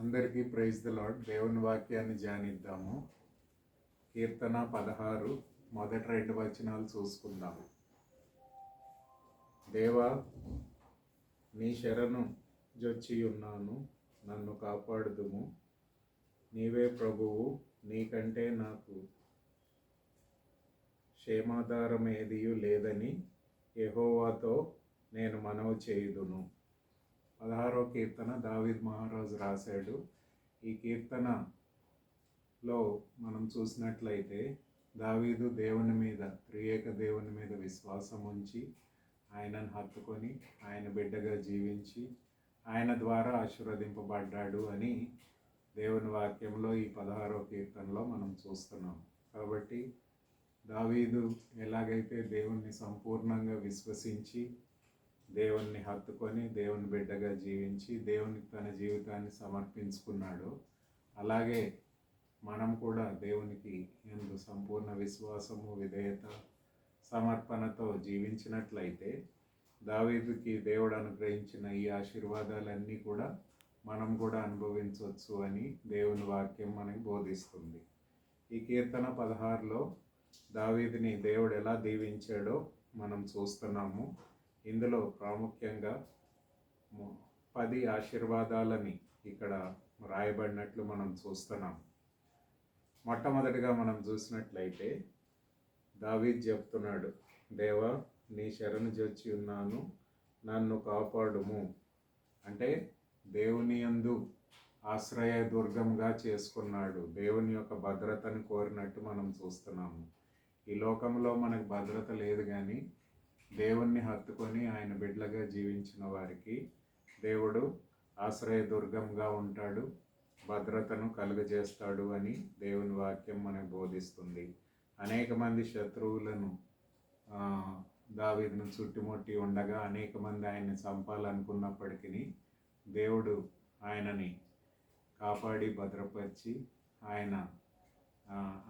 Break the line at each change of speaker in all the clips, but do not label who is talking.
అందరికీ praise the lord. దేవుని వాక్యాన్ని ధ్యానిద్దాము. కీర్తన 16 మొదటి 2 వచనాలు చూసుకుందాము. దేవా, నీ శరణు జొచ్చి ఉన్నాను, నన్ను కాపాడుదుము. నీవే ప్రభువు, నీకంటే నాకు క్షేమాధారమేదియు లేదని యెహోవాతో నేను మనవి చేయుదును. 16వ కీర్తన దావీద్ మహారాజు రాశాడు. ఈ కీర్తనలో మనం చూసినట్లయితే దావీదు దేవుని మీద, త్రియేక దేవుని మీద విశ్వాసం ఉంచి ఆయనను హత్తుకొని ఆయన బిడ్డగా జీవించి ఆయన ద్వారా ఆశీర్వదింపబడ్డాడు అని దేవుని వాక్యంలో ఈ 16వ కీర్తనలో మనం చూస్తున్నాం. కాబట్టి దావీదు ఎలాగైతే దేవుణ్ణి సంపూర్ణంగా విశ్వసించి దేవుణ్ణి హత్తుకొని దేవుని బిడ్డగా జీవించి దేవునికి తన జీవితాన్ని సమర్పించుకున్నాడో, అలాగే మనం కూడా దేవునికి ఎందు సంపూర్ణ విశ్వాసము, విధేయత, సమర్పణతో జీవించినట్లయితే దావీదుకి దేవుడు అనుగ్రహించిన ఈ ఆశీర్వాదాలన్నీ కూడా మనం కూడా అనుభవించవచ్చు అని దేవుని వాక్యం మనకి బోధిస్తుంది. ఈ కీర్తన 16లో దావీదుని దేవుడు ఎలా దీవించాడో మనం చూస్తున్నాము. ఇందులో ప్రాముఖ్యంగా 10 ఆశీర్వాదాలని ఇక్కడ రాయబడినట్లు మనం చూస్తున్నాం. మొట్టమొదటిగా మనం చూసినట్లయితే దావీదు చెప్తున్నాడు, దేవా, నీ శరణు జొచ్చి ఉన్నాను, నన్ను కాపాడుము. అంటే దేవుని యందు ఆశ్రయ దుర్గంగా చేసుకున్నాడు. దేవుని యొక్క భద్రతను కోరినట్టు మనం చూస్తున్నాము. ఈ లోకంలో మనకు భద్రత లేదు, కానీ దేవుణ్ణి హత్తుకొని ఆయన బిడ్డలుగా జీవించిన వారికి దేవుడు ఆశ్రయ దుర్గంగా ఉంటాడు, భద్రతను కలుగజేస్తాడు అని దేవుని వాక్యం మనకు బోధిస్తుంది. అనేక మంది శత్రువులను దావీదును చుట్టుముట్టి ఉండగా అనేక మంది ఆయన్ని చంపాలనుకున్నప్పటికీ దేవుడు ఆయనని కాపాడి భద్రపరిచి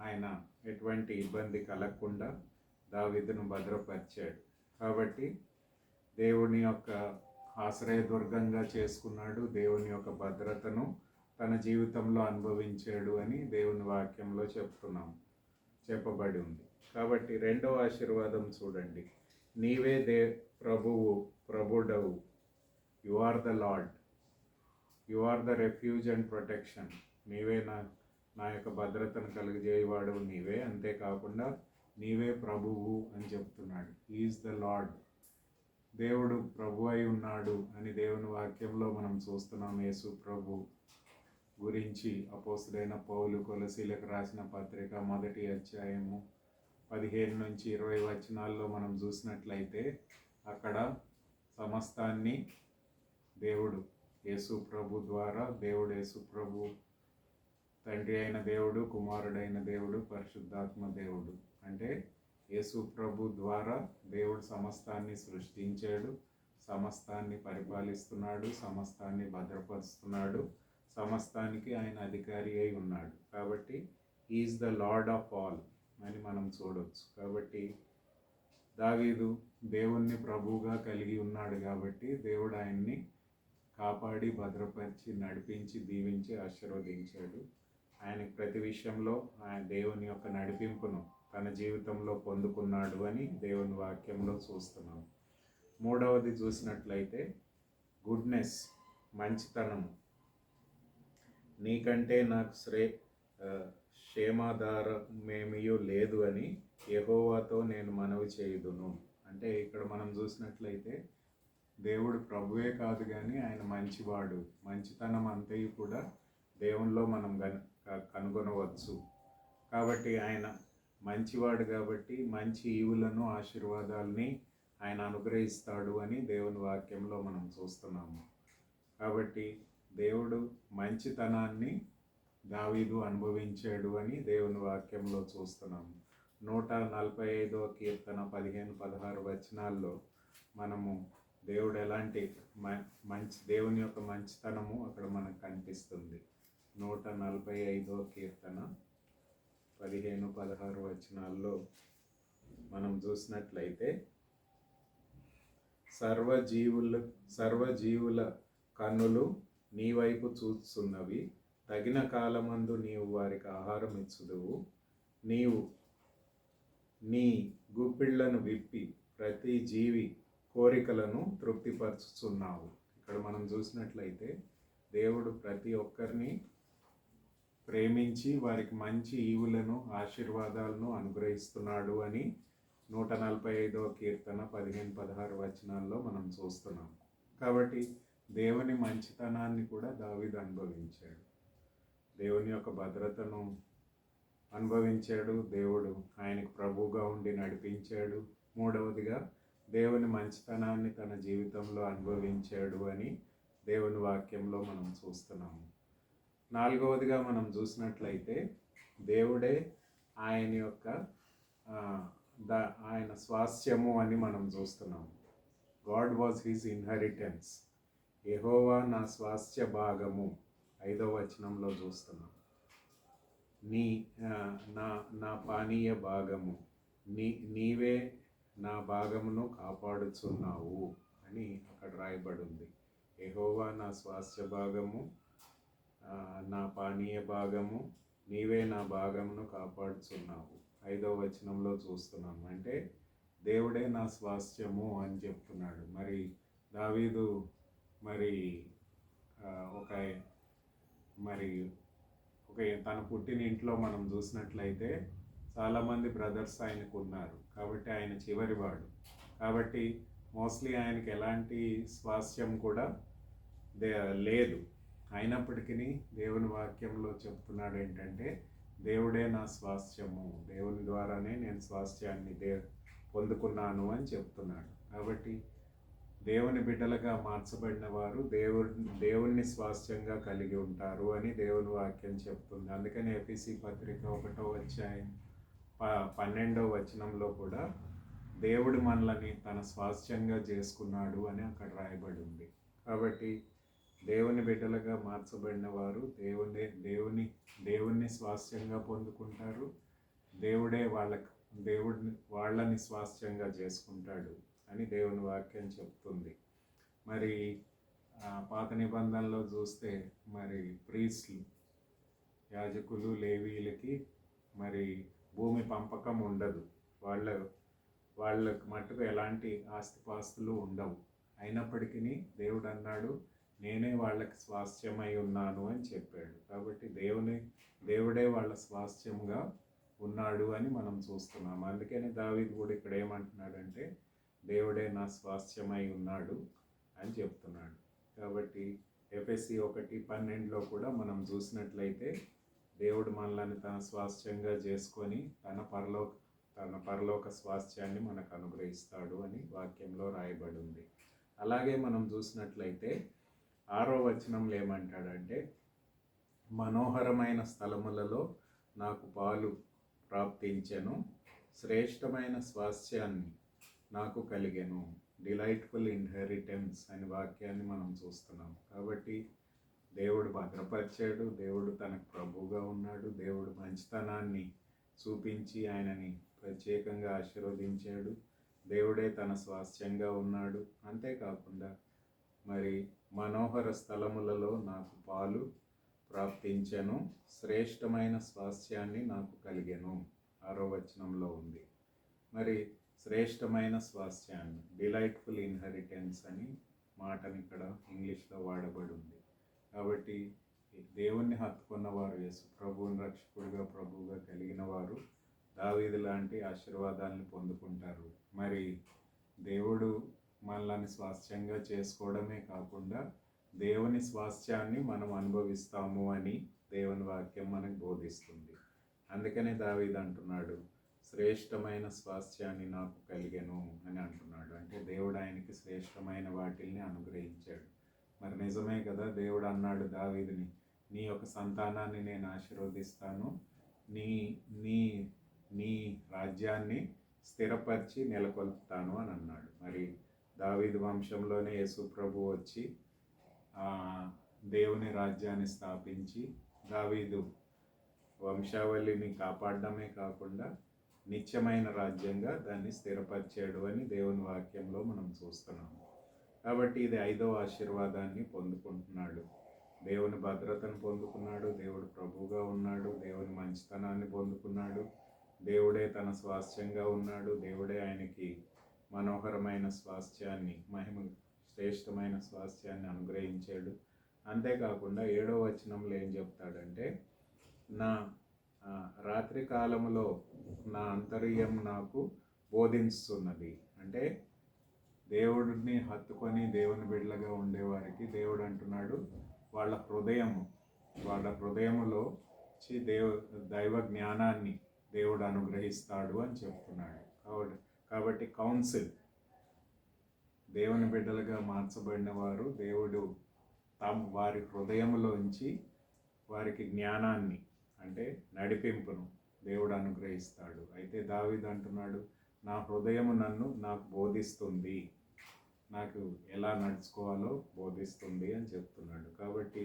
ఆయన ఎటువంటి ఇబ్బంది కలగకుండా దావీదును భద్రపరిచాడు. కాబట్టి దేవుని యొక్క ఆశ్రయదుర్గంగా చేసుకున్నాడు, దేవుని యొక్క భద్రతను తన జీవితంలో అనుభవించాడు అని దేవుని వాక్యంలో చెప్పబడి ఉంది. కాబట్టి రెండవ ఆశీర్వాదం చూడండి, నీవే ప్రభుడవు, you are the lord, you are the refuge and protection. నీవే నా యొక్క భద్రతను కలిగజేయవాడు నీవే. అంతేకాకుండా నీవే ప్రభువు అని చెప్తున్నాడు. ఈజ్ ద లార్డ్, దేవుడు ప్రభు అయి ఉన్నాడు అని దేవుని వాక్యంలో మనం చూస్తున్నాం. యేసు ప్రభు గురించి అపోస్తులైన పౌలు కొలసీలకు రాసిన పత్రిక 1వ అధ్యాయము 15 నుంచి 20 వచనాల్లో మనం చూసినట్లయితే అక్కడ సమస్తాన్ని దేవుడు యేసు ప్రభు ద్వారా, దేవుడు యేసు ప్రభు తండ్రి అయిన దేవుడు, కుమారుడైన దేవుడు, పరిశుద్ధాత్మ దేవుడు, అంటే యేసు ప్రభు ద్వారా దేవుడు సమస్తాన్ని సృష్టించాడు, సమస్తాన్ని పరిపాలిస్తున్నాడు, సమస్తాన్ని భద్రపరుస్తున్నాడు, సమస్తానికి ఆయన అధికారి అయి ఉన్నాడు. కాబట్టి is the lord of all అని మనం చూడవచ్చు. కాబట్టి దావీదు దేవుణ్ణి ప్రభువుగా కలిగి ఉన్నాడు కాబట్టి దేవుడు ఆయన్ని కాపాడి భద్రపరిచి నడిపించి దీవించి ఆశీర్వదించాడు. ఆయనకి ప్రతి విషయంలో ఆయన దేవుని యొక్క నడిపింపును తన జీవితంలో పొందుకున్నాడు అని దేవుని వాక్యంలో చూస్తున్నాం. మూడవది చూసినట్లయితే గుడ్నెస్, మంచితనము. నీకంటే నాకు క్షేమాధారమేమియూ లేదు అని యెహోవాతో నేను మనవి చేయుదును. అంటే ఇక్కడ మనం చూసినట్లయితే దేవుడు ప్రభువే కాదు, కానీ ఆయన మంచివాడు. మంచితనం అంతయు కూడా దేవునిలో మనం కనుగొనవచ్చు. కాబట్టి ఆయన మంచివాడు కాబట్టి మంచి ఈవులను, ఆశీర్వాదాలని ఆయన అనుగ్రహిస్తాడు అని దేవుని వాక్యంలో మనం చూస్తున్నాము. కాబట్టి దేవుడు మంచితనాన్ని దావీదు అనుభవించాడు అని దేవుని వాక్యంలో చూస్తున్నాము. 145వ కీర్తన 15-16 వచనాల్లో మనము దేవుడు ఎలాంటి దేవుని యొక్క మంచితనము అక్కడ మనకు కనిపిస్తుంది. 145వ కీర్తన 15-16 వచనాల్లో మనం చూసినట్లయితే సర్వజీవుల కన్నులు నీ వైపు చూస్తున్నవి. తగిన కాలమందు నీవు వారికి ఆహారం ఇచ్చుదువు. నీవు నీ గుప్పిళ్లను విప్పి ప్రతి జీవి కోరికలను తృప్తిపరుచుచున్నావు. ఇక్కడ మనం చూసినట్లయితే దేవుడు ప్రతి ఒక్కరిని ప్రేమించి వారికి మంచి ఈవులను ఆశీర్వాదాలను అనుగ్రహిస్తున్నాడు అని 145వ కీర్తన 15-16 వచనాల్లో మనం చూస్తున్నాం. కాబట్టి దేవుని మంచితనాన్ని కూడా దావీదు అనుభవించాడు. దేవుని యొక్క భద్రతను అనుభవించాడు. దేవుడు ఆయనకు ప్రభువుగా ఉండి నడిపించాడు. మూడవదిగా దేవుని మంచితనాన్ని తన జీవితంలో అనుభవించాడు అని దేవుని వాక్యంలో మనం చూస్తున్నాము. నాలుగవదిగా మనం చూసినట్లయితే దేవుడే ఆయన యొక్క ఆయన స్వాస్థ్యము అని మనం చూస్తున్నాము. God was his inheritance. Jehovah నా స్వాస్థ్య భాగము 5వ వచనంలో చూస్తున్నాం. నా పానీయ భాగము, నీవే నా భాగమును కాపాడుచున్నావు అని అక్కడ రాయబడి ఉంది. యెహోవా నా స్వాస్థ్య భాగము, నా పానీయ భాగము, నీవే నా భాగమును కాపాడుచున్నావు 5వ వచనంలో చూస్తున్నాం. అంటే దేవుడే నా స్వాస్థ్యము అని చెప్తున్నాడు. మరి దావీదు మరి ఒక తన పుట్టిన ఇంట్లో మనం చూసినట్లయితే చాలామంది బ్రదర్స్ ఆయనకు ఉన్నారు. కాబట్టి ఆయన చివరివాడు. కాబట్టి మోస్ట్లీ ఆయనకి ఎలాంటి స్వాస్థ్యం కూడా లేదు. అయినప్పటికీ దేవుని వాక్యంలో చెప్తున్నాడు ఏంటంటే దేవుడే నా స్వాస్థ్యము, దేవుని ద్వారానే నేను స్వాస్థ్యాన్ని పొందుకున్నాను అని చెప్తున్నాడు. కాబట్టి దేవుని బిడ్డలుగా మార్చబడిన వారు దేవుణ్ణి స్వాస్థ్యంగా కలిగి ఉంటారు అని దేవుని వాక్యం చెప్తుంది. అందుకని ఎఫెసీ పత్రిక 1వ అధ్యాయం 12వ వచనంలో కూడా దేవుడు మనల్ని తన స్వాస్థ్యంగా చేసుకున్నాడు అని అక్కడ రాయబడి ఉంది. కాబట్టి దేవుని బిడ్డలుగా మార్చబడిన వారు దేవుణ్ణి స్వాస్థ్యంగా పొందుకుంటారు. దేవుడే వాళ్ళని స్వాస్థ్యంగా చేసుకుంటాడు అని దేవుని వాక్యం చెప్తుంది. మరి పాత నిబంధనలో చూస్తే మరి ప్రీస్టులు, యాజకులు, లేవీలకి మరి భూమి పంపకం ఉండదు. వాళ్ళకు మట్టుకు ఎలాంటి ఆస్తిపాస్తులు ఉండవు. అయినప్పటికీ దేవుడు అన్నాడు, నేనే వాళ్ళకి స్వాస్థ్యమై ఉన్నాను అని చెప్పాడు. కాబట్టి దేవుడే వాళ్ళ స్వాస్థ్యంగా ఉన్నాడు అని మనం చూస్తున్నాం. అందుకని దావీదు కూడా ఇక్కడ ఏమంటున్నాడంటే దేవుడే నా స్వాస్థ్యమై ఉన్నాడు అని చెప్తున్నాడు. కాబట్టి ఎఫెసీ 1:12లో కూడా మనం చూసినట్లయితే దేవుడు మనల్ని తన స్వాస్థ్యంగా చేసుకొని తన పరలోక స్వాస్థ్యాన్ని మనకు అనుగ్రహిస్తాడు అని వాక్యంలో రాయబడి ఉంది. అలాగే మనం చూసినట్లయితే 6వ వచనంలో ఏమంటాడంటే మనోహరమైన స్థలములలో నాకు పాలు ప్రాప్తించెను, శ్రేష్టమైన స్వాస్థ్యాన్ని నాకు కలిగెను, డిలైట్ఫుల్ ఇన్హెరిటెన్స్ అనే వాక్యాన్ని మనం చూస్తున్నాం. కాబట్టి దేవుడు భద్రపరిచాడు, దేవుడు తనకు ప్రభువుగా ఉన్నాడు, దేవుడు మంచితనాన్ని చూపించి ఆయనని ప్రత్యేకంగా ఆశీర్వదించాడు, దేవుడే తన స్వాస్థ్యంగా ఉన్నాడు. అంతేకాకుండా మరి మనోహర స్థలములలో నాకు పాలు ప్రాప్తించెను, శ్రేష్టమైన స్వాస్థ్యాన్ని నాకు కలిగెను 6వ వచనంలో ఉంది. మరి శ్రేష్టమైన స్వాస్థ్యాన్ని, డిలైట్ఫుల్ ఇన్హెరిటెన్స్ అని మాటని ఇక్కడ ఇంగ్లీష్లో వాడబడి ఉంది. కాబట్టి దేవుణ్ణి హత్తుకున్న వారు, యేసు ప్రభువుని రక్షకుడిగా ప్రభువుగా కలిగిన వారు దావీదు లాంటి ఆశీర్వాదాలను పొందుకుంటారు. మరి దేవుడు మనల్ని స్వాస్థ్యంగా చేసుకోవడమే కాకుండా దేవుని స్వాస్థ్యాన్ని మనం అనుభవిస్తాము అని దేవుని వాక్యం మనకు బోధిస్తుంది. అందుకనే దావీదు అంటున్నాడు, శ్రేష్టమైన స్వాస్థ్యాన్ని నాకు కలిగెను అని అంటున్నాడు. అంటే దేవుడు ఆయనకి శ్రేష్టమైన వాటిల్ని అనుగ్రహించాడు. మరి నిజమే కదా, దేవుడు అన్నాడు దావీదుని, నీ యొక్క సంతానాన్ని నేను ఆశీర్వదిస్తాను, నీ నీ నీ రాజ్యాన్ని స్థిరపరిచి నెలకొల్పుతాను అని అన్నాడు. మరి దావీదు వంశంలోనే యేసు ప్రభు వచ్చి దేవుని రాజ్యాన్ని స్థాపించి దావీదు వంశావళిని కాపాడడమే కాకుండా నిత్యమైన రాజ్యంగా దాన్ని స్థిరపరిచాడు అని దేవుని వాక్యంలో మనం చూస్తున్నాము. కాబట్టి ఇది 5వ ఆశీర్వాదాన్ని పొందుకుంటున్నాడు. దేవుని భద్రతను పొందుకున్నాడు, దేవుడు ప్రభువుగా ఉన్నాడు, దేవుని మంచితనాన్ని పొందుకున్నాడు, దేవుడే తన స్వాస్థ్యంగా ఉన్నాడు, దేవుడే ఆయనకి మనోహరమైన స్వాస్థ్యాన్ని, శ్రేష్టమైన స్వాస్థ్యాన్ని అనుగ్రహించాడు. అంతేకాకుండా 7వ వచనంలో ఏం చెప్తాడంటే, నా రాత్రి కాలములో నా అంతర్యం నాకు బోధిస్తున్నది. అంటే దేవుడిని హత్తుకొని దేవుని బిడ్డలుగా ఉండేవారికి దేవుడు అంటున్నాడు, వాళ్ళ హృదయములో దైవ జ్ఞానాన్ని దేవుడు అనుగ్రహిస్తాడు అని చెప్తున్నాడు. కాబట్టి కౌన్సిల్, దేవుని బిడ్డలుగా మార్చబడిన వారు దేవుడు వారి హృదయంలోంచి వారికి జ్ఞానాన్ని, అంటే నడిపింపును దేవుడు అనుగ్రహిస్తాడు. అయితే దావీదు అంటున్నాడు, నా హృదయము నాకు బోధిస్తుంది, నాకు ఎలా నడుచుకోవాలో బోధిస్తుంది అని చెప్తున్నాడు. కాబట్టి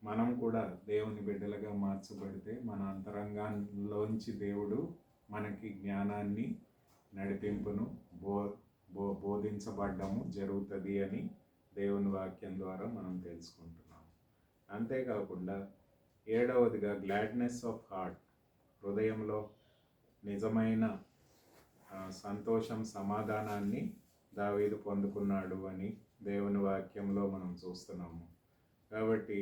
మనం కూడా దేవుని బిడ్డలుగా మార్చబడితే మన అంతరంగంలోంచి దేవుడు మనకి జ్ఞానాన్ని, నడిపింపును బోధించబడ్డము జరుగుతుంది అని దేవుని వాక్యం ద్వారా మనం తెలుసుకుంటున్నాం. అంతేకాకుండా 7వదిగా గ్లాడ్నెస్ ఆఫ్ హార్ట్, హృదయంలో నిజమైన సంతోషం, సమాధానాన్ని దావీదు పొందుకున్నాడు అని దేవుని వాక్యంలో మనం చూస్తున్నాము. కాబట్టి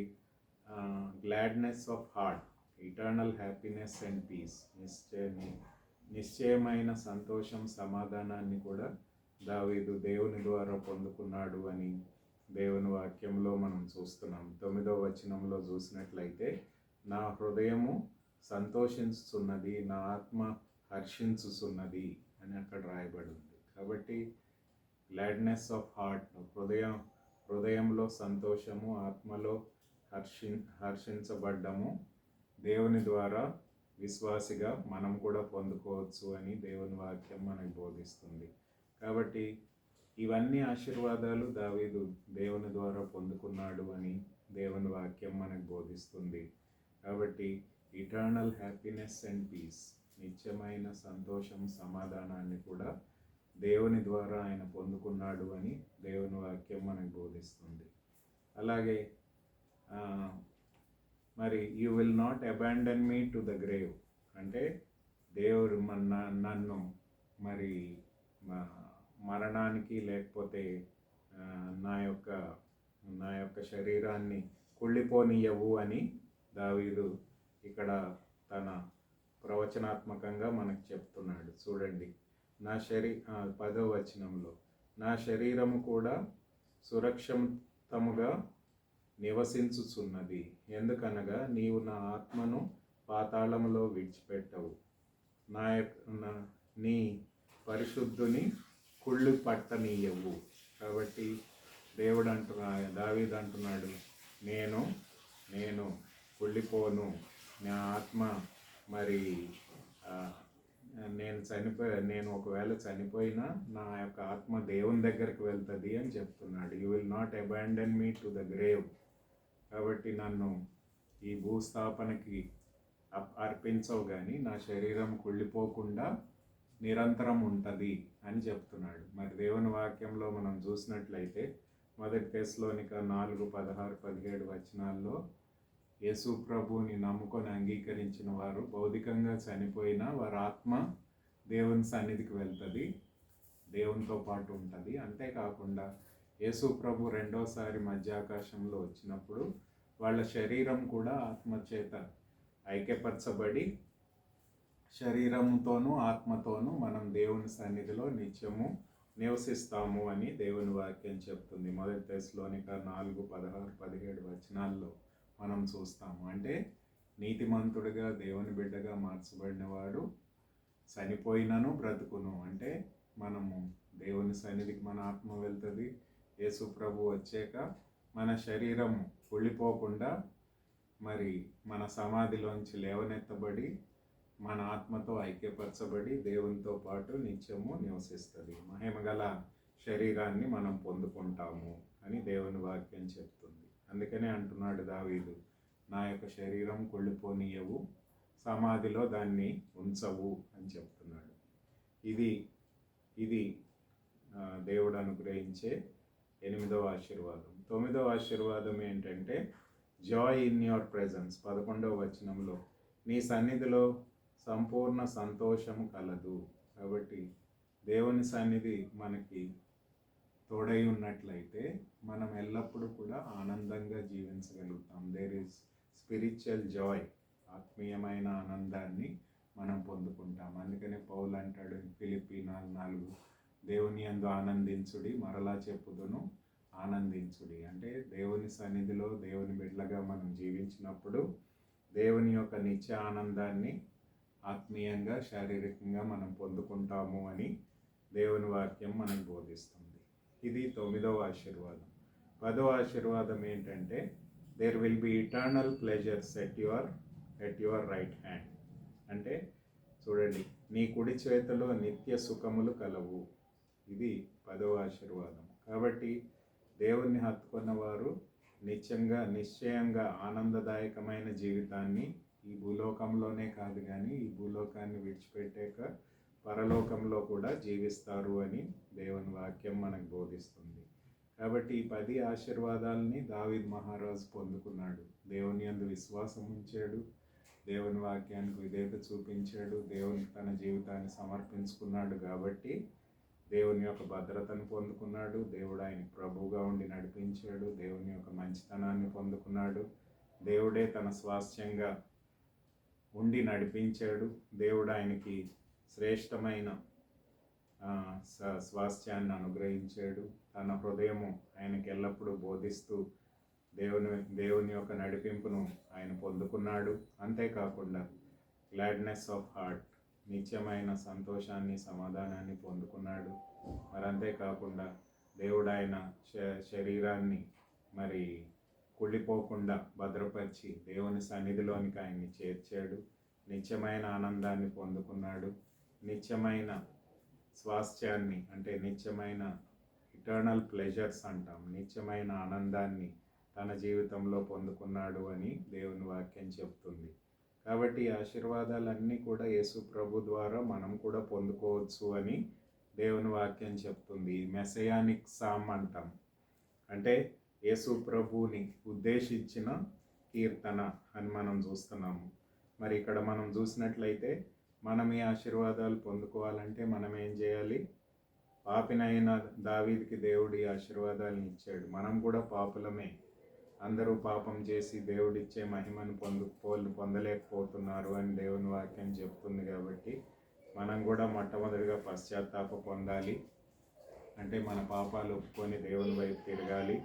gladness of heart, eternal happiness and peace, నిశ్చయమైన సంతోషం, సమాధానాన్ని కూడా దావీదు దేవుని ద్వారా పొందుకున్నాడు అని దేవుని వాక్యంలో మనం చూస్తున్నాం. 9వ వచనంలో చూసినట్లయితే, నా హృదయము సంతోషిస్తున్నది, నా ఆత్మ హర్షించుచున్నది అని అక్కడ రాయబడి ఉంది. కాబట్టి గ్లాడ్నెస్ ఆఫ్ హార్ట్, హృదయంలో సంతోషము, ఆత్మలో హర్షించబడ్డము దేవుని ద్వారా విశ్వాసిగా మనం కూడా పొందుకోవచ్చు అని దేవుని వాక్యం మనకు బోధిస్తుంది. కాబట్టి ఇవన్నీ ఆశీర్వాదాలు దావీదు దేవుని ద్వారా పొందుకున్నాడు అని దేవుని వాక్యం మనకు బోధిస్తుంది. కాబట్టి ఇటర్నల్ హ్యాపీనెస్ అండ్ పీస్, నిత్యమైన సంతోషం, సమాధానాన్ని కూడా దేవుని ద్వారా ఆయన పొందుకున్నాడు అని దేవుని వాక్యం మనకు బోధిస్తుంది. అలాగే మరి you will not abandon me to the grave, అంటే దేవుడు నన్ను మరి మరణానికి, లేకపోతే నా యొక్క శరీరాన్ని కుళ్ళిపోనీయవు అని దావీదు ఇక్కడ తన ప్రవచనాత్మకంగా మనకు చెప్తున్నాడు. చూడండి, 10వ వచనంలో, నా శరీరము కూడా సురక్షితముగా నివసించుచున్నది, ఎందుకనగా నీవు నా ఆత్మను పాతాళములో విడిచిపెట్టవు, నీ పరిశుద్ధుని కుళ్ళు పట్టనీయవు. కాబట్టి దావీదు అంటున్నాడు, నేను కుళ్ళిపోను, నా ఆత్మ మరి నేను ఒకవేళ చనిపోయినా నా యొక్క ఆత్మ దేవుని దగ్గరికి వెళ్తుంది అని చెప్తున్నాడు. You will not abandon me to the grave. కాబట్టి నన్ను ఈ భూస్థాపనకి అర్పించవు, కానీ నా శరీరం కుళ్ళిపోకుండా నిరంతరం ఉంటుంది అని చెప్తున్నాడు. మరి దేవుని వాక్యంలో మనం చూసినట్లయితే 1 తెస్సలోనిక 4:16-17 వచనాల్లో, యేసు ప్రభువుని నమ్ముకొని అంగీకరించిన వారు భౌతికంగా చనిపోయినా వారి ఆత్మ దేవుని సన్నిధికి వెళ్తుంది, దేవునితో పాటు ఉంటుంది. అంతేకాకుండా యేసు ప్రభు రెండోసారి మధ్యాకాశంలో వచ్చినప్పుడు వాళ్ళ శరీరం కూడా ఆత్మ చేత ఐక్యపరచబడి, శరీరంతోనూ ఆత్మతోనూ మనం దేవుని సన్నిధిలో నిత్యము నివసిస్తాము అని దేవుని వాక్యం చెప్తుంది. 1 తెస్సలోనిక 4:16-17 వచనాల్లో మనం చూస్తాము. అంటే నీతిమంతుడిగా, దేవుని బిడ్డగా మార్చబడినవాడు చనిపోయినను బ్రతుకును. అంటే మనము దేవుని సన్నిధికి మన ఆత్మ వెళ్తుంది. యేసు ప్రభు వచ్చాక మన శరీరం కుళ్ళిపోకుండా మరి మన సమాధిలోంచి లేవనెత్తబడి మన ఆత్మతో ఐక్యపరచబడి దేవునితో పాటు నిత్యము నివసిస్తుంది. మహిమగల శరీరాన్ని మనం పొందుకుంటాము అని దేవుని వాక్యం చెప్తుంది. అందుకనే అంటున్నాడు దావీదు, నా యొక్క శరీరం కుళ్ళిపోనీయవు, సమాధిలో దాన్ని ఉంచవు అని చెప్తున్నాడు. ఇది దేవుడు అనుగ్రహించే 8వ ఆశీర్వాదం. 9వ ఆశీర్వాదం ఏంటంటే జాయ్ ఇన్ యువర్ ప్రెజెన్స్ 11వ వచనంలో నీ సన్నిధిలో సంపూర్ణ సంతోషము కలదు. కాబట్టి దేవుని సన్నిధి మనకి తోడై ఉన్నట్లయితే మనం ఎల్లప్పుడూ కూడా ఆనందంగా జీవించగలుగుతాం. దేర్ ఈజ్ స్పిరిచువల్ జాయ్, ఆత్మీయమైన ఆనందాన్ని మనం పొందుకుంటాం. అందుకనే పౌలు అంటాడు ఫిలిప్పీ 4:4, దేవుని యందు ఆనందించుడి, మరలా చెప్పుదును ఆనందించుడి. అంటే దేవుని సన్నిధిలో దేవుని బిడ్డలుగా మనం జీవించినప్పుడు దేవుని యొక్క నిత్య ఆనందాన్ని ఆత్మీయంగా శారీరకంగా మనం పొందుకుంటాము అని దేవుని వాక్యం మనకు బోధిస్తుంది. ఇది 9వ ఆశీర్వాదం. 10వ ఆశీర్వాదం ఏంటంటే there will be eternal pleasures at your right hand. అంటే చూడండి, నీ కుడి చేతిలో నిత్య సుఖములు కలవు. ఇది 10వ ఆశీర్వాదం. కాబట్టి దేవుణ్ణి హత్తుకున్న వారు నిశ్చయంగా ఆనందదాయకమైన జీవితాన్ని ఈ భూలోకంలోనే కాదు కానీ ఈ భూలోకాన్ని విడిచిపెట్టాక పరలోకంలో కూడా జీవిస్తారు అని దేవుని వాక్యం మనకు బోధిస్తుంది. కాబట్టి ఈ 10 ఆశీర్వాదాలని దావీద్ మహారాజు పొందుకున్నాడు. దేవుని యందు విశ్వాసం ఉంచాడు, దేవుని వాక్యానికి విధేయత చూపించాడు, దేవునికి తన జీవితాన్ని సమర్పించుకున్నాడు. కాబట్టి దేవుని యొక్క భద్రతను పొందుకున్నాడు, దేవుడు ఆయన ప్రభువుగా ఉండి నడిపించాడు, దేవుని యొక్క మంచితనాన్ని పొందుకున్నాడు, దేవుడే తన స్వాస్థ్యంగా ఉండి నడిపించాడు, దేవుడు ఆయనకి శ్రేష్టమైన స్వాస్థ్యాన్ని అనుగ్రహించాడు. తన హృదయము ఆయనకి ఎల్లప్పుడూ బోధిస్తూ దేవుని యొక్క నడిపింపును ఆయన పొందుకున్నాడు. అంతేకాకుండా గ్లాడ్నెస్ ఆఫ్ హార్ట్, నిత్యమైన సంతోషాన్ని సమాధానాన్ని పొందుకున్నాడు. మరి అంతేకాకుండా దేవుడు ఆయన శరీరాన్ని మరి కుళ్ళిపోకుండా భద్రపరిచి దేవుని సన్నిధిలోనికి ఆయన్ని చేర్చాడు. నిత్యమైన ఆనందాన్ని పొందుకున్నాడు. నిత్యమైన స్వాస్థ్యాన్ని అంటే నిత్యమైన ఇటర్నల్ ప్లెజర్స్ అంటాం, నిత్యమైన ఆనందాన్ని తన జీవితంలో పొందుకున్నాడు అని దేవుని వాక్యం చెప్తుంది. కాబట్టి ఈ ఆశీర్వాదాలన్నీ కూడా యేసు ప్రభు ద్వారా మనం కూడా పొందుకోవచ్చు అని దేవుని వాక్యం చెప్తుంది. మెసయానిక్ సామ్ అంటాం, అంటే యేసు ప్రభువుని ఉద్దేశించిన కీర్తన అని మనం చూస్తున్నాము. మరి ఇక్కడ మనం చూసినట్లయితే మనం ఈ ఆశీర్వాదాలు పొందుకోవాలంటే మనం ఏం చేయాలి? పాపినైన దావీదుకి దేవుడు ఈ ఆశీర్వాదాలను ఇచ్చాడు. మనం కూడా పాపులమే, అందరూ పాపం చేసి దేవుడిచ్చే మహిమను పొందలేకపోతున్నారు అని దేవుని వాక్యం చెప్తుంది. కాబట్టి మనం కూడా మొట్టమొదటిగా పశ్చాత్తాప పొందాలి. అంటే మన పాపాలు ఒప్పుకొని దేవుని వైపు తిరగాలి.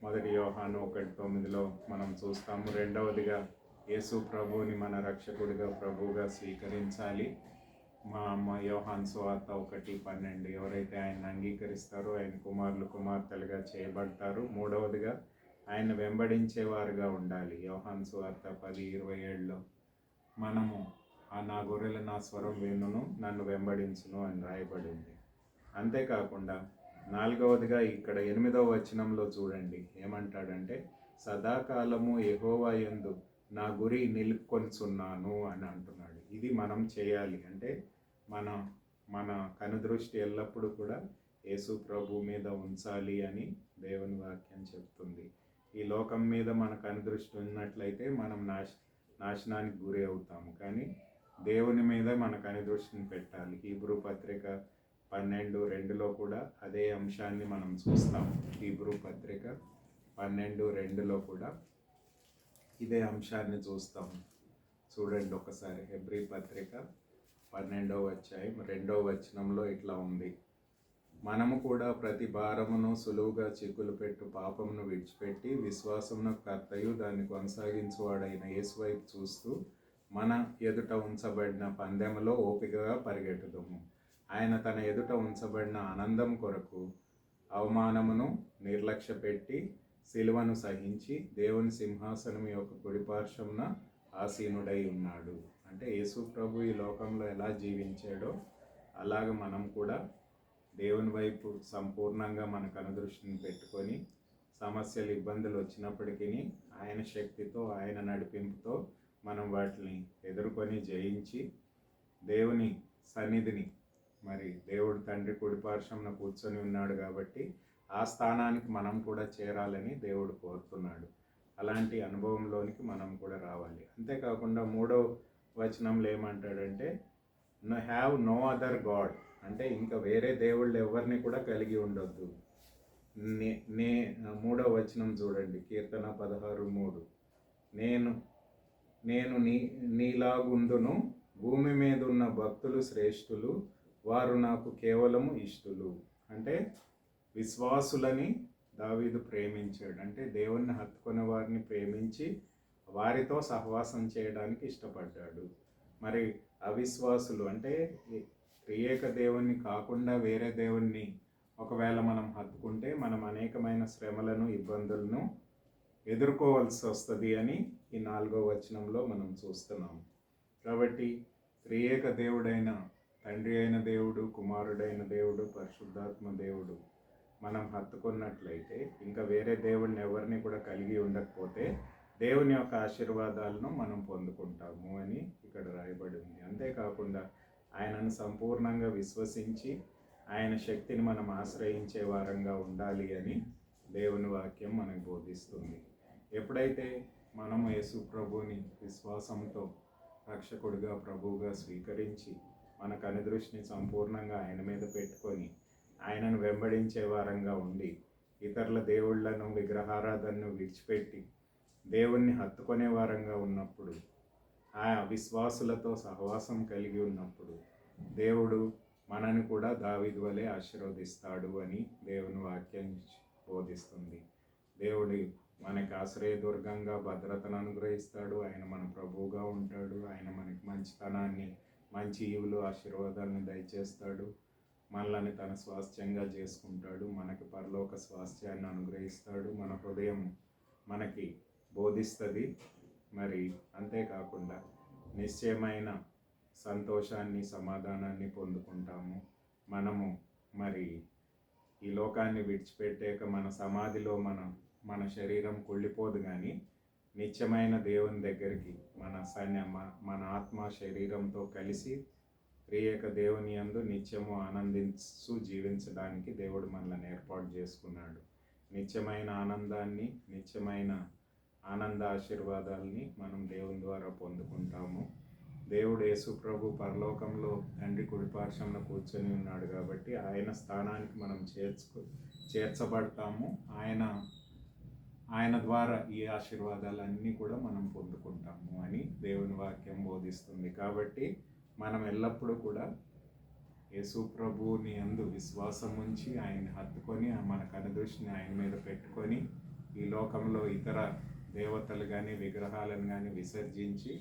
1 యోహాను 1:9 మనం చూస్తాము. రెండవదిగా యేసు ప్రభువుని మన రక్షకుడిగా ప్రభువుగా స్వీకరించాలి. యోహాను సువార్త 1:12 ఎవరైతే ఆయన అంగీకరిస్తారో ఆయన కుమారులు కుమార్తెలుగా చేయబడతారు. మూడవదిగా ఆయన వెంబడించేవారుగా ఉండాలి. యోహాను సువార్త 10:27 మనము నా గొర్రెలు నా స్వరం వినును, నన్ను వెంబడించును అని రాయబడింది. అంతేకాకుండా 4వదిగా ఇక్కడ 8వ వచనంలో చూడండి ఏమంటాడంటే, సదాకాలము యెహోవా యందు నా గురి నిలుపుకొనిచున్నాను అని అంటున్నాడు. ఇది మనం చేయాలి. అంటే మన కనుదృష్టి ఎల్లప్పుడూ కూడా యేసు ప్రభు మీద ఉంచాలి అని దేవుని వాక్యం చెప్తుంది. ఈ లోకం మీద మన కనుదృష్టి ఉన్నట్లయితే మనం నాశనానికి గురి అవుతాము. కానీ దేవుని మీద మన కనుదృష్టిని పెట్టాలి. హీబ్రూ పత్రిక 12:2 కూడా అదే అంశాన్ని మనం చూస్తాము. హీబ్రూ పత్రిక 12:2 కూడా ఇదే అంశాన్ని చూస్తాము. చూడండి ఒకసారి. హెబ్రీ పత్రిక 12వ అధ్యాయం 2వ వచనంలో ఇట్లా ఉంది, మనము కూడా ప్రతి భారమును సులువుగా చిక్కులు పెట్టు పాపమును విడిచిపెట్టి విశ్వాసమును కర్తయు దాన్ని కొనసాగించువాడైన యేసు వైపు చూస్తూ మన ఎదుట ఉంచబడిన పందెములో ఓపికగా పరిగెట్టుదుము. ఆయన తన ఎదుట ఉంచబడిన ఆనందం కొరకు అవమానమును నిర్లక్ష్య పెట్టి సిలువను సహించి దేవుని సింహాసనం యొక్క కుడిపార్శ్వమున ఆసీనుడై ఉన్నాడు. అంటే యేసు ప్రభు ఈ లోకంలో ఎలా జీవించాడో అలాగ మనం కూడా దేవుని వైపు సంపూర్ణంగా మన కనుదృష్టిని పెట్టుకొని సమస్యలు ఇబ్బందులు వచ్చినప్పటికీ ఆయన శక్తితో ఆయన నడిపింపుతో మనం వాటిని ఎదుర్కొని జయించి దేవుని సన్నిధిని, మరి దేవుడు తండ్రి కుడిపార్శ్వమున కూర్చొని ఉన్నాడు కాబట్టి ఆ స్థానానికి మనం కూడా చేరాలని దేవుడు కోరుతున్నాడు. అలాంటి అనుభవంలోనికి మనం కూడా రావాలి. అంతేకాకుండా 3వ వచనంలో ఏమంటాడంటే హ్యావ్ నో అదర్ గాడ్, అంటే ఇంకా వేరే దేవుళ్ళు ఎవరిని కూడా కలిగి ఉండొద్దు. నే నే 3వ వచనం చూడండి, కీర్తన 16:3. నేను నేను నీలాగుందును, భూమి మీద ఉన్న భక్తులు శ్రేష్ఠులు, వారు నాకు కేవలము ఇష్టులు. అంటే విశ్వాసులని దావీదు ప్రేమించాడు. అంటే దేవుణ్ణి హత్తుకునే వారిని ప్రేమించి వారితో సహవాసం చేయడానికి ఇష్టపడ్డాడు. మరి అవిశ్వాసులు అంటే త్రియేక దేవుణ్ణి కాకుండా వేరే దేవుణ్ణి ఒకవేళ మనం హత్తుకుంటే మనం అనేకమైన శ్రమలను, ఇబ్బందులను ఎదుర్కోవాల్సి వస్తుంది అని ఈ 4వ వచనంలో మనం చూస్తున్నాం. కాబట్టి త్రియేక దేవుడైన తండ్రి అయిన దేవుడు, కుమారుడైన దేవుడు, పరిశుద్ధాత్మ దేవుడు మనం హత్తుకున్నట్లయితే ఇంకా వేరే దేవుడిని ఎవరిని కూడా కలిగి ఉండకపోతే దేవుని యొక్క ఆశీర్వాదాలను మనం పొందుకుంటాము అని ఇక్కడ రాయబడి ఉంది. అంతేకాకుండా ఆయనను సంపూర్ణంగా విశ్వసించి ఆయన శక్తిని మనం ఆశ్రయించే వారంగా ఉండాలి అని దేవుని వాక్యం మనకు బోధిస్తుంది. ఎప్పుడైతే మనం యేసు ప్రభుని విశ్వాసంతో రక్షకుడిగా, ప్రభువుగా స్వీకరించి మన కనుదృష్టిని సంపూర్ణంగా ఆయన మీద పెట్టుకొని ఆయనను వెంబడించే వారంగా ఉండి ఇతరుల దేవుళ్లను, విగ్రహారాధనను విడిచిపెట్టి దేవుణ్ణి హత్తుకునే వారంగా ఉన్నప్పుడు, ఆ విశ్వాసులతో సహవాసం కలిగి ఉన్నప్పుడు దేవుడు మనని కూడా దావీదు వలె ఆశీర్వదిస్తాడు అని దేవుని వాక్యం బోధిస్తుంది. దేవుడు మనకి ఆశ్రయదుర్గంగా భద్రతను అనుగ్రహిస్తాడు. ఆయన మన ప్రభువుగా ఉంటాడు. ఆయన మనకి మంచితనాన్ని, మంచి ఈవులు, ఆశీర్వాదాలను దయచేస్తాడు. మనల్ని తన స్వాస్థ్యంగా చేసుకుంటాడు. మనకి పరలోక స్వాస్థ్యాన్ని అనుగ్రహిస్తాడు. మన హృదయం మనకి బోధిస్తుంది. మరి అంతేకాకుండా నిశ్చయమైన సంతోషాన్ని, సమాధానాన్ని పొందుకుంటాము. మనము మరి ఈ లోకాన్ని విడిచిపెట్టాక మన సమాధిలో మన శరీరం కుళ్ళిపోదు, కానీ నిత్యమైన దేవుని దగ్గరికి మన ఆత్మ శరీరంతో కలిసి త్రియేక దేవుని యందు నిత్యము ఆనందించు జీవించడానికి దేవుడు మనల్ని ఏర్పాటు చేసుకున్నాడు. నిత్యమైన ఆనందాన్ని, నిత్యమైన ఆనంద ఆశీర్వాదాలని మనం దేవుని ద్వారా పొందుకుంటాము. దేవుడు యేసు ప్రభు పరలోకంలో తండ్రి కుడిపార్శ్వంలో కూర్చొని ఉన్నాడు కాబట్టి ఆయన స్థానానికి మనం చేర్చబడతాము. ఆయన ద్వారా ఈ ఆశీర్వాదాలన్నీ కూడా మనం పొందుకుంటాము అని దేవుని వాక్యం బోధిస్తుంది. కాబట్టి మనం ఎల్లప్పుడూ కూడా యేసు ప్రభువుని యందు విశ్వాసం ఉంచి ఆయన్ని హత్తుకొని మన కనుదృష్టిని ఆయన మీద పెట్టుకొని ఈ లోకంలో ఇతర దేవతలు కానీ విగ్రహాలను కానీ విసర్జించి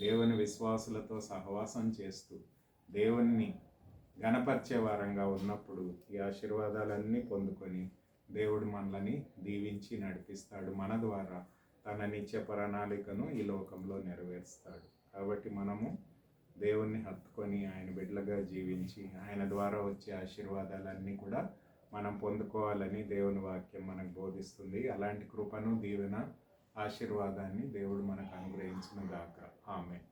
దేవుని విశ్వాసులతో సహవాసం చేస్తూ దేవుణ్ణి ఘనపరిచే వారంగా ఉన్నప్పుడు ఈ ఆశీర్వాదాలన్నీ పొందుకొని దేవుడు మనల్ని దీవించి నడిపిస్తాడు. మన ద్వారా తన నిత్య ప్రణాళికను ఈ లోకంలో నెరవేరుస్తాడు. కాబట్టి మనము దేవుణ్ణి హత్తుకొని ఆయన బిడ్డలుగా జీవించి ఆయన ద్వారా వచ్చే ఆశీర్వాదాలన్నీ కూడా మనం పొందుకోవాలని దేవుని వాక్యం మనకు బోధిస్తుంది. అలాంటి కృపను, దీవెన, ఆశీర్వాదాన్ని దేవుడు మనకు అనుగ్రహించును గాక. ఆమేన్.